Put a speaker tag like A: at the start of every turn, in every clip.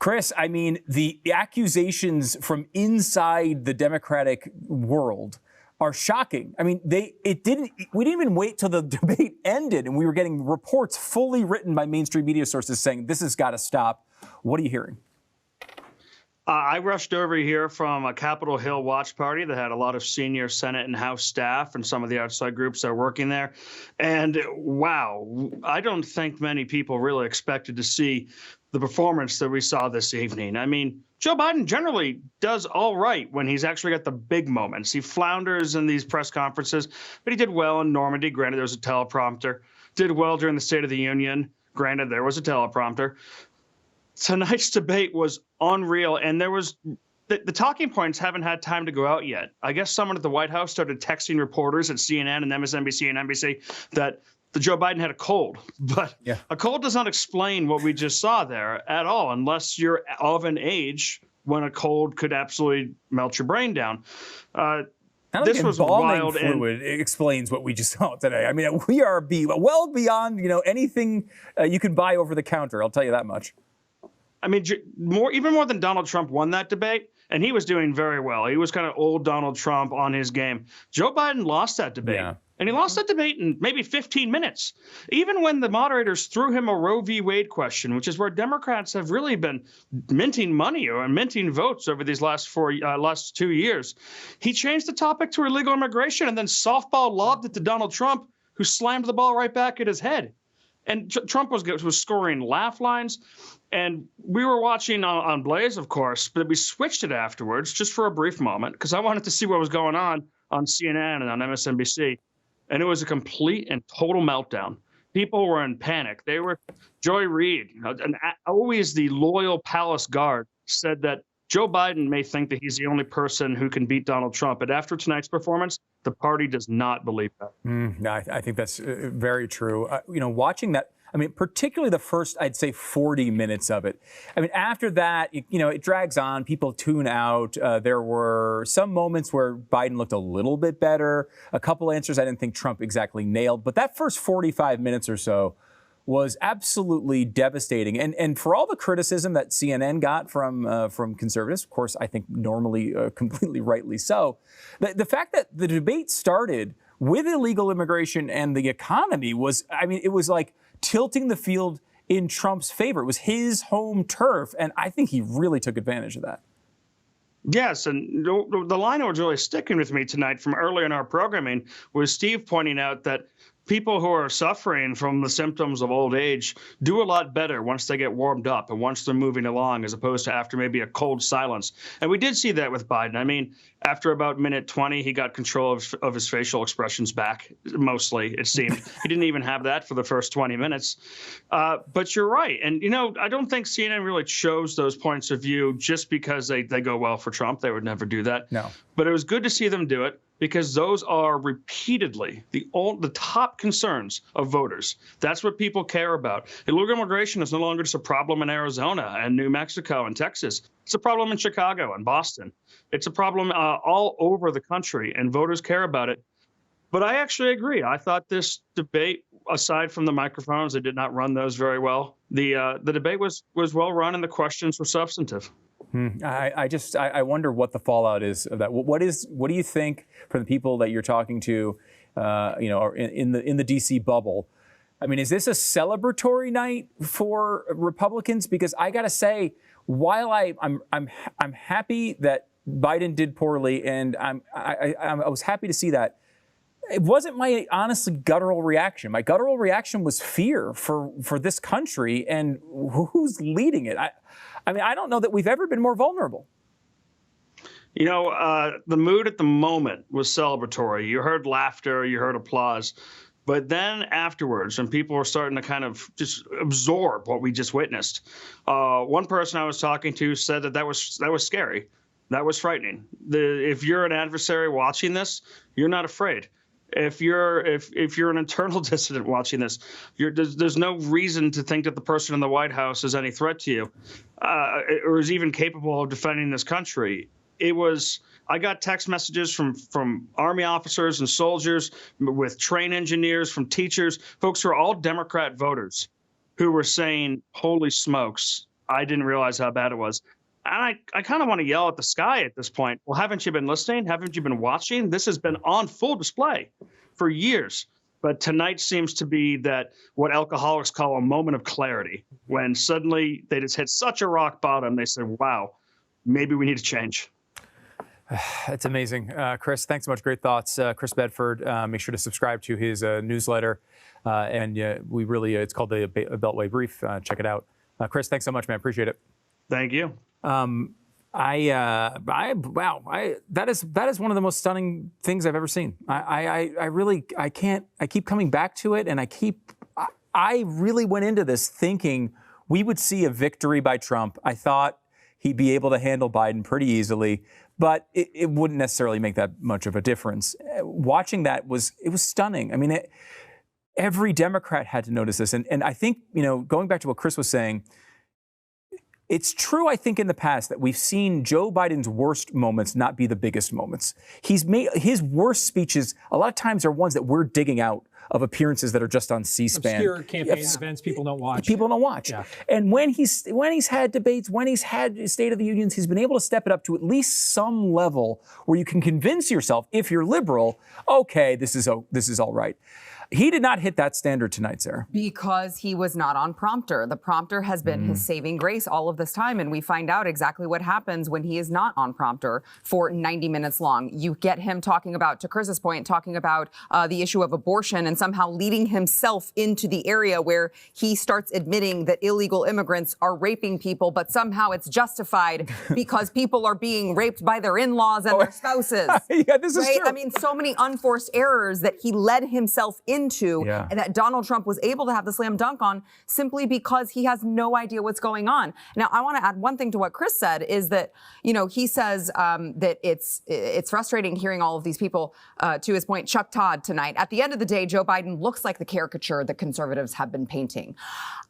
A: Chris, I mean, the accusations from inside the Democratic world are shocking. I mean, we didn't even wait till the debate ended and we were getting reports fully written by mainstream media sources saying this has got to stop. What are you hearing?
B: I rushed over here from a Capitol Hill watch party that had a lot of senior Senate and House staff and some of the outside groups that are working there. And wow, I don't think many people really expected to see the performance that we saw this evening. I mean, Joe Biden generally does all right when he's actually got the big moments. He flounders in these press conferences, but he did well in Normandy. Granted, there was a teleprompter. Did well during the State of the Union. Granted, there was a teleprompter. Tonight's debate was unreal, and there was the talking points haven't had time to go out yet. I guess someone at the White House started texting reporters at CNN and MSNBC and NBC that the Joe Biden had a cold, but a cold does not explain what we just saw there at all, unless you're of an age when a cold could absolutely melt your brain down. This was wild.
A: Fluid explains what we just saw today. I mean, we are well beyond anything you can buy over the counter. I'll tell you that much.
B: I mean, even more than Donald Trump won that debate, and he was doing very well. He was kind of old Donald Trump on his game. Joe Biden lost that debate, and he lost that debate in maybe 15 minutes. Even when the moderators threw him a Roe v. Wade question, which is where Democrats have really been minting money or minting votes over these last 2 years, he changed the topic to illegal immigration and then softball lobbed it to Donald Trump, who slammed the ball right back at his head. And Trump was scoring laugh lines. And we were watching on Blaze, of course, but we switched it afterwards just for a brief moment because I wanted to see what was going on CNN and on MSNBC. And it was a complete and total meltdown. People were in panic. They were Joy Reid, and always the loyal palace guard, said that Joe Biden may think that he's the only person who can beat Donald Trump. But after tonight's performance, the party does not believe that.
A: No, I think that's very true. Watching that, I mean, particularly the first, I'd say 40 minutes of it. I mean, after that, it drags on. People tune out. There were some moments where Biden looked a little bit better. A couple answers I didn't think Trump exactly nailed. But that first 45 minutes or so was absolutely devastating. And for all the criticism that CNN got from conservatives, of course, I think normally completely rightly so, the fact that the debate started with illegal immigration and the economy was, I mean, it was like tilting the field in Trump's favor. It was his home turf, and I think he really took advantage of that.
B: Yes, and the line that was really sticking with me tonight from earlier in our programming was Steve pointing out that people who are suffering from the symptoms of old age do a lot better once they get warmed up and once they're moving along, as opposed to after maybe a cold silence. And we did see that with Biden. I mean, after about minute 20, he got control of his facial expressions back, mostly, it seemed. He didn't even have that for the first 20 minutes. But you're right. And, I don't think CNN really chose those points of view just because they go well for Trump. They would never do that.
A: No.
B: But it was good to see them do it, because those are repeatedly the top concerns of voters. That's what people care about. Illegal immigration is no longer just a problem in Arizona and New Mexico and Texas. It's a problem in Chicago and Boston. It's a problem all over the country, and voters care about it. But I actually agree. I thought this debate, aside from the microphones, they did not run those very well. The debate was well run, and the questions were substantive.
A: I wonder what the fallout is of that. What do you think from the people that you're talking to, in the DC bubble? I mean, is this a celebratory night for Republicans? Because I got to say, while I'm happy that Biden did poorly, and I was happy to see that, it wasn't my honestly guttural reaction. My guttural reaction was fear for this country and who's leading it. I mean, I don't know that we've ever been more vulnerable.
B: The mood at the moment was celebratory. You heard laughter, you heard applause. But then afterwards, when people were starting to kind of just absorb what we just witnessed, one person I was talking to said that was scary. That was frightening. If you're an adversary watching this, you're not afraid. If you're an internal dissident watching this, there's no reason to think that the person in the White House is any threat to you, or is even capable of defending this country. I got text messages from Army officers and soldiers, with train engineers, from teachers, folks who are all Democrat voters, who were saying, "Holy smokes, I didn't realize how bad it was. And I kind of want to yell at the sky at this point. Well, haven't you been listening? Haven't you been watching? This has been on full display for years. But tonight seems to be that what alcoholics call a moment of clarity, when suddenly they just hit such a rock bottom. They said, wow, maybe we need to change.
A: It's amazing. Chris, thanks so much. Great thoughts. Chris Bedford, make sure to subscribe to his newsletter. We really, it's called the Beltway Brief. Check it out. Chris, thanks so much, man. Appreciate it.
B: Thank you.
A: Wow, that is one of the most stunning things I've ever seen. I keep coming back to it, and I really went into this thinking we would see a victory by Trump. I thought he'd be able to handle Biden pretty easily, but it wouldn't necessarily make that much of a difference. Watching that was stunning. I mean, every Democrat had to notice this, and I think, going back to what Chris was saying, it's true, I think, in the past that we've seen Joe Biden's worst moments not be the biggest moments. He's made his worst speeches a lot of times are ones that we're digging out of appearances that are just on C-SPAN.
C: Obscure campaign events people don't watch.
A: People don't watch. Yeah. And when he's had debates, when he's had State of the Unions, he's been able to step it up to at least some level where you can convince yourself, if you're liberal, okay, this is all right. He did not hit that standard tonight, Sarah.
D: Because he was not on prompter. The prompter has been his saving grace all of this time, and we find out exactly what happens when he is not on prompter for 90 minutes long. You get him talking about, to Chris's point, talking about the issue of abortion and somehow leading himself into the area where he starts admitting that illegal immigrants are raping people, but somehow it's justified because people are being raped by their in-laws and their spouses.
A: Yeah, this is true.
D: I mean, so many unforced errors that he led himself into, and that Donald Trump was able to have the slam dunk on simply because he has no idea what's going on. Now, I want to add one thing to what Chris said, is that, he says that it's frustrating hearing all of these people, to his point, Chuck Todd tonight. At the end of the day, Joe Biden looks like the caricature that conservatives have been painting.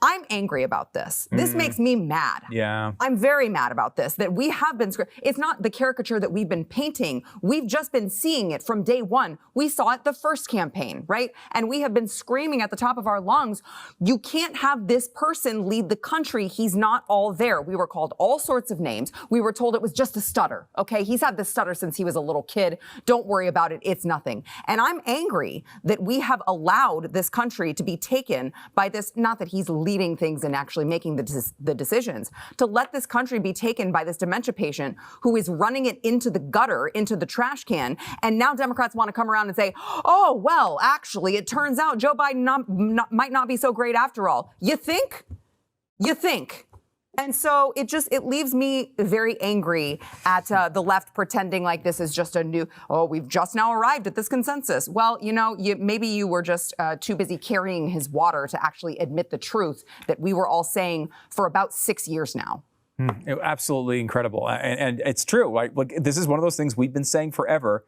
D: I'm angry about this. This makes me mad.
A: Yeah.
D: I'm very mad about this, that we have been, it's not the caricature that we've been painting. We've just been seeing it from day one. We saw it the first campaign, right? And we have been screaming at the top of our lungs, you can't have this person lead the country. He's not all there. We were called all sorts of names. We were told it was just a stutter, okay? He's had this stutter since he was a little kid. Don't worry about it. It's nothing. And I'm angry that we have allowed this country to be taken by this, not that he's leading things and actually making the decisions, to let this country be taken by this dementia patient who is running it into the gutter, into the trash can. And now Democrats want to come around and say, oh, well, actually, it turns out Joe Biden might not be so great after all. You think? You think? And so it leaves me very angry at the left pretending like this is just a new, we've just now arrived at this consensus. Well, maybe you were just too busy carrying his water to actually admit the truth that we were all saying for about 6 years now.
A: Absolutely incredible. And it's true. Right? Like, this is one of those things we've been saying forever.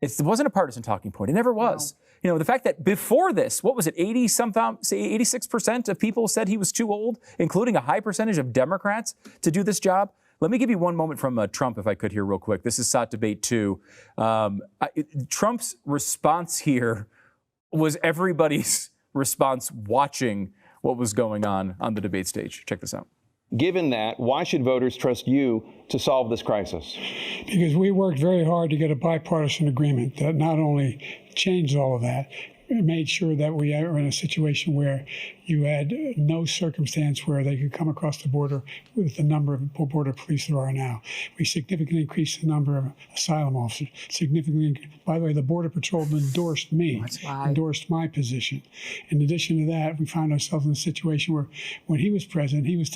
A: It wasn't a partisan talking point. It never was. No. The fact that before this, what was it, 86% of people said he was too old, including a high percentage of Democrats to do this job. Let me give you one moment from Trump, if I could, here real quick. This is SOT Debate 2. Trump's response here was everybody's response watching what was going on the debate stage. Check this out.
E: Given that, why should voters trust you to solve this crisis?
F: Because we worked very hard to get a bipartisan agreement that not only changed all of that, it made sure that we are in a situation where you had no circumstance where they could come across the border with the number of border police there are now. We significantly increased the number of asylum officers. By the way, the Border Patrol endorsed me, endorsed my position. In addition to that, we found ourselves in a situation where when he was president, he was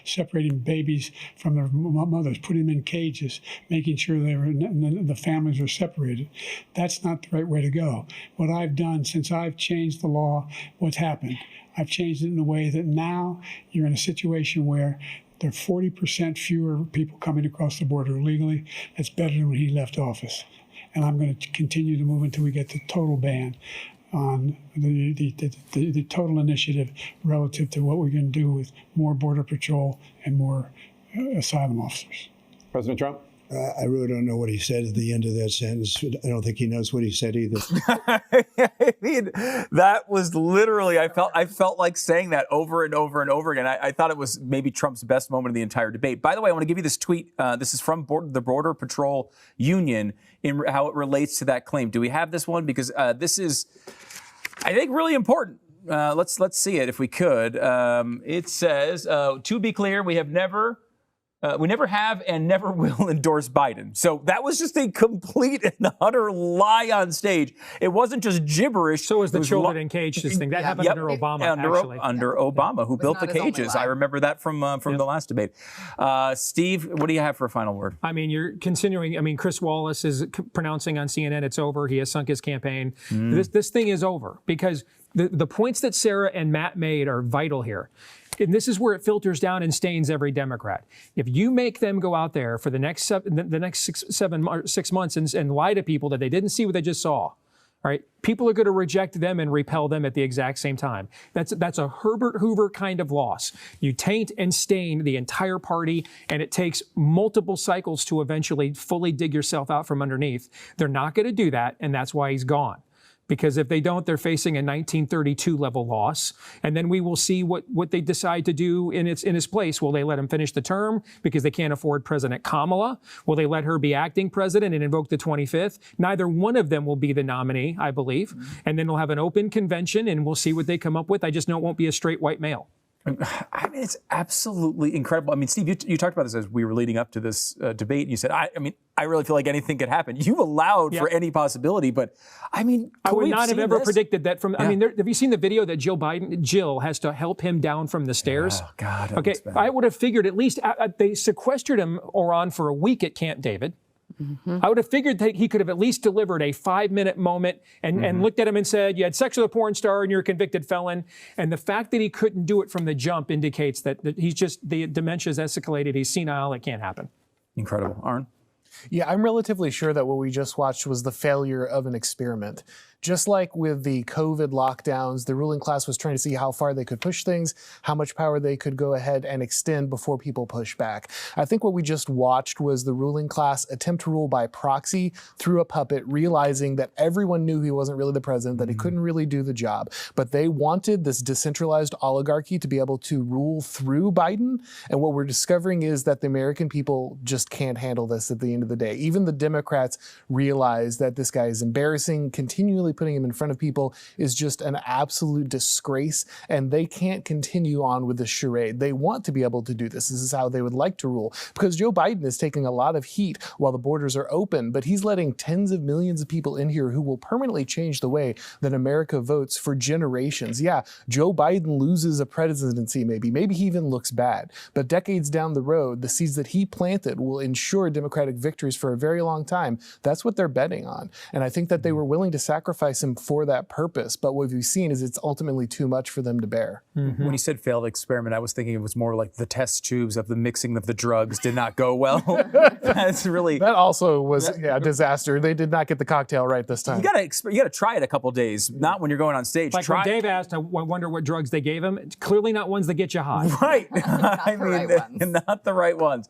F: separating babies from their mothers, putting them in cages, making sure the families were separated. That's not the right way to go. What I've done since I've changed the law, what's happened? I've changed it in a way that now you're in a situation where there are 40% fewer people coming across the border illegally. That's better than when he left office. And I'm going to continue to move until we get the total ban on the total initiative relative to what we're going to do with more Border Patrol and more asylum officers.
E: President Trump?
G: I really don't know what he said at the end of that sentence. I don't think he knows what he said either.
A: I mean, that was literally, I felt like saying that over and over and over again. I thought it was maybe Trump's best moment of the entire debate. By the way, I want to give you this tweet. This is from the Border Patrol Union in how it relates to that claim. Do we have this one? Because this is, I think, really important. Let's see it if we could. It says, to be clear, we never have and never will endorse Biden. So that was just a complete and utter lie on stage. It wasn't just gibberish.
C: So was the children in cages thing. That happened under Obama, actually.
A: Under Obama, who built the cages. I remember that from the last debate. Steve, what do you have for a final word?
C: I mean, you're continuing. I mean, Chris Wallace is pronouncing on CNN it's over. He has sunk his campaign. This thing is over because the points that Sarah and Matt made are vital here. And this is where it filters down and stains every Democrat. If you make them go out there for the next 6 months and lie to people that they didn't see what they just saw, all right, people are going to reject them and repel them at the exact same time. That's a Herbert Hoover kind of loss. You taint and stain the entire party, and it takes multiple cycles to eventually fully dig yourself out from underneath. They're not going to do that, and that's why he's gone. Because if they don't, they're facing a 1932 level loss. And then we will see what they decide to do in his place. Will they let him finish the term because they can't afford President Kamala? Will they let her be acting president and invoke the 25th? Neither one of them will be the nominee, I believe. And then we'll have an open convention and we'll see what they come up with. I just know it won't be a straight white male.
A: I mean, it's absolutely incredible. I mean, Steve, you talked about this as we were leading up to this debate. And you said, I mean, I really feel like anything could happen. You allowed for any possibility, but I mean,
C: I would not have ever predicted that from, I mean, have you seen the video that Jill has to help him down from the stairs?
A: Oh, God.
C: Okay, I would have figured at least they sequestered him, Auron, for a week at Camp David. I would have figured that he could have at least delivered a 5-minute moment and looked at him and said, you had sex with a porn star and you're a convicted felon. And the fact that he couldn't do it from the jump indicates that he's just, the dementia's escalated, he's senile, it can't happen.
A: Incredible. Auron?
H: Yeah, I'm relatively sure that what we just watched was the failure of an experiment. Just like with the COVID lockdowns, the ruling class was trying to see how far they could push things, how much power they could go ahead and extend before people push back. I think what we just watched was the ruling class attempt to rule by proxy through a puppet, realizing that everyone knew he wasn't really the president, that he couldn't really do the job. But they wanted this decentralized oligarchy to be able to rule through Biden. And what we're discovering is that the American people just can't handle this at the end of the day. Even the Democrats realize that this guy is embarrassing, continually putting him in front of people is just an absolute disgrace, and they can't continue on with this charade. They want to be able to do this. This is how they would like to rule, because Joe Biden is taking a lot of heat while the borders are open, but he's letting tens of millions of people in here who will permanently change the way that America votes for generations. Yeah, Joe Biden loses a presidency maybe he even looks bad, but decades down the road, the seeds that he planted will ensure Democratic victories for a very long time. That's what they're betting on, and I think that they were willing to sacrifice him for that purpose, but what we've seen is it's ultimately too much for them to bear.
A: When you said failed experiment, I was thinking it was more like the test tubes of the mixing of the drugs did not go well. That's really...
H: That also was a disaster. They did not get the cocktail right this time.
A: You gotta try it a couple days, not when you're going on stage.
C: Like when Dave asked, I wonder what drugs they gave him. It's clearly not ones that get you high.
A: Right. I mean, not the right ones.